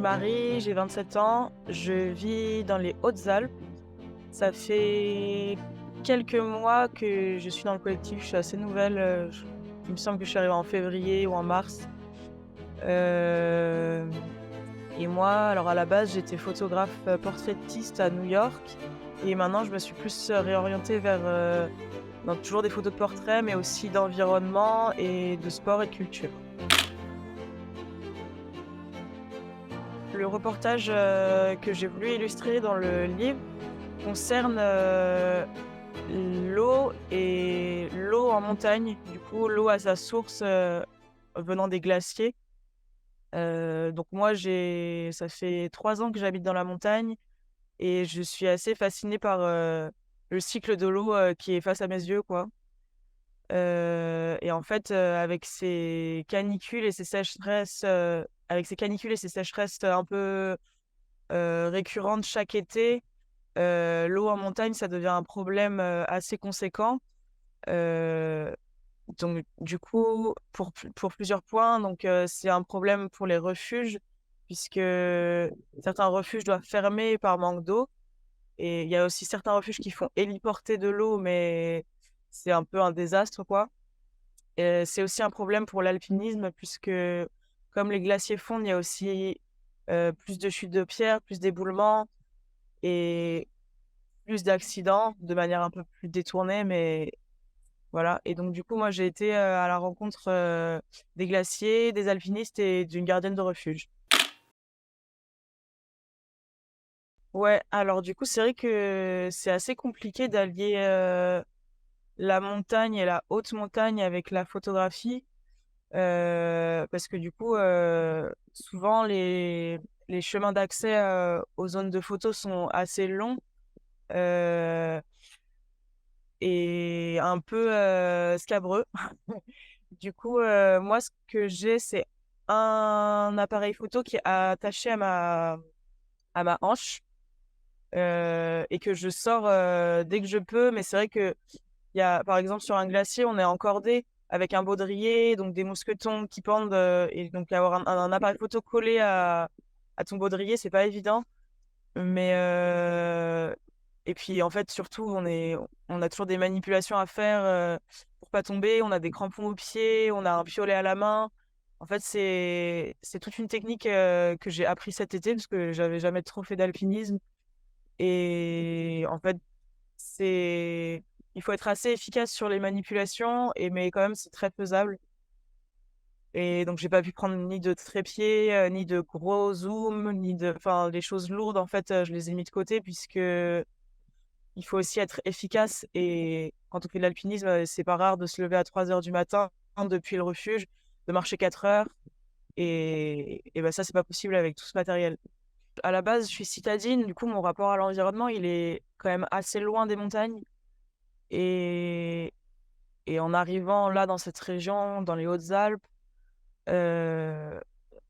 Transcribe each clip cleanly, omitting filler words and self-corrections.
Marie, j'ai 27 ans, je vis dans les Hautes-Alpes. Ça fait quelques mois que je suis dans le collectif, je suis assez nouvelle, il me semble que je suis arrivée en février ou en mars. Hem et moi, alors à la base, j'étais photographe, portraitiste à New York et maintenant je me suis plus, réorientée vers, donc toujours des photos de portrait, mais aussi d'environnement et de sport et de culture. Le reportage, que j'ai voulu illustrer dans le livre concerne, l'eau en montagne. Du coup, l'eau à sa source, venant des glaciers. Donc moi, j'ai ça fait 3 ans que j'habite dans la montagne et je suis assez fascinée par, le cycle de l'eau, qui est face à mes yeux, quoi. Et en fait, avec ces canicules et ces sécheresses un peu, récurrentes chaque été, l'eau en montagne, ça devient un problème, assez conséquent. Heu, donc du coup, pour plusieurs points, donc c'est un problème pour les refuges puisque certains refuges doivent fermer par manque d'eau et il y a aussi certains refuges qui font héliporter de l'eau, mais c'est un peu un désastre, quoi. C'est aussi un problème pour l'alpinisme puisque comme les glaciers fondent, il y a aussi, plus de chutes de pierres, plus d'éboulements et plus d'accidents de manière un peu plus détournée, mais voilà. Et donc du coup, moi, j'ai été, à la rencontre, des glaciers, des alpinistes et d'une gardienne de refuge. Ouais, alors du coup, c'est vrai que c'est assez compliqué d'allier, la montagne et la haute montagne avec la photographie, parce que du coup, souvent les chemins d'accès, aux zones de photos sont assez longs, heu et un peu, scabreux. Du coup, moi, ce que j'ai, c'est un appareil photo qui est attaché à ma hanche, et que je sors, dès que je peux. Mais c'est vrai qu'il y a par exemple, sur un glacier, on est en cordée avec un baudrier, donc des mousquetons qui pendent, et donc avoir un appareil photo collé à ton baudrier, c'est pas évident. Mais et puis, en fait, surtout, on a toujours des manipulations à faire, pour pas tomber. On a des crampons aux pieds, on a un piolet à la main. En fait, c'est toute une technique, que j'ai appris cet été parce que j'avais jamais trop fait d'alpinisme et en fait, c'est il faut être assez efficace sur les manipulations mais quand même, c'est très faisable et donc j'ai pas pu prendre ni de trépied, ni de gros zoom, ni de enfin, les choses lourdes, en fait, je les ai mis de côté puisque il faut aussi être efficace et quand on fait de l'alpinisme, c'est pas rare de se lever à 3 heures du matin depuis le refuge, de marcher 4 heures et bah, ça, c'est pas possible avec tout ce matériel. À la base, je suis citadine, du coup, mon rapport à l'environnement, il est quand même assez loin des montagnes et en arrivant là, dans cette région, dans les Hautes-Alpes, heu,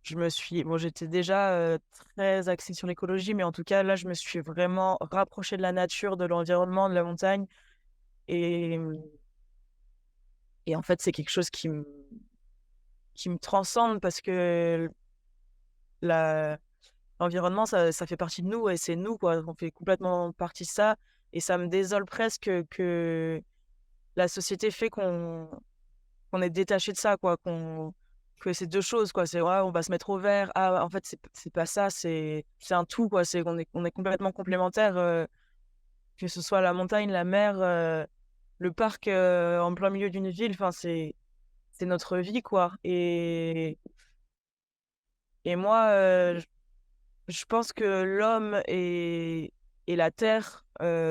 j'étais déjà, très axée sur l'écologie, mais en tout cas, là, je me suis vraiment rapprochée de la nature, de l'environnement, de la montagne et en fait, c'est quelque chose qui me transcende parce que la l'environnement, ça fait partie de nous et c'est nous, quoi. On fait complètement partie de ça et ça me désole presque que la société fait qu'on est détaché de ça, quoi, que c'est 2 choses, quoi. C'est: «Ouais, on va se mettre au vert». Ah, en fait, c'est pas ça, c'est un tout, quoi. C'est on est complètement complémentaires, que ce soit la montagne, la mer, le parc, en plein milieu d'une ville, enfin, c'est notre vie, quoi et moi, je pense que l'homme et la terre,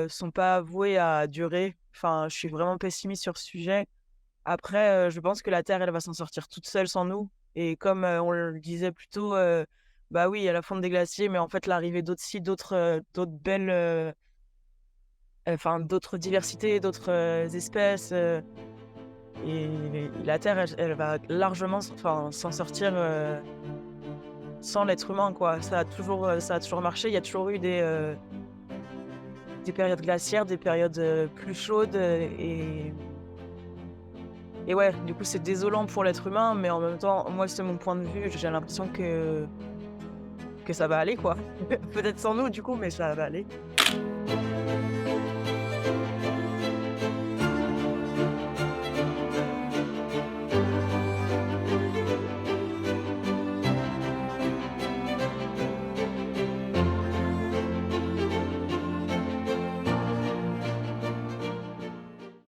sont pas voués à durer. Enfin, je suis vraiment pessimiste sur ce sujet. Après, je pense que la terre, elle va s'en sortir toute seule sans nous et comme, on le disait plus tôt, bah, oui, il y a la fonte des glaciers, mais en fait, l'arrivée d'autres belles, enfin, d'autres diversités, d'autres, espèces, et la terre, elle va largement s'en sortir, sans l'être humain, quoi. Ça a toujours marché. Il y a toujours eu des périodes glaciaires, des périodes, plus chaudes, et ouais, du coup, c'est désolant pour l'être humain, mais en même temps, moi, c'est mon point de vue. J'ai l'impression que que ça va aller, quoi. Peut-être sans nous, du coup, mais ça va aller.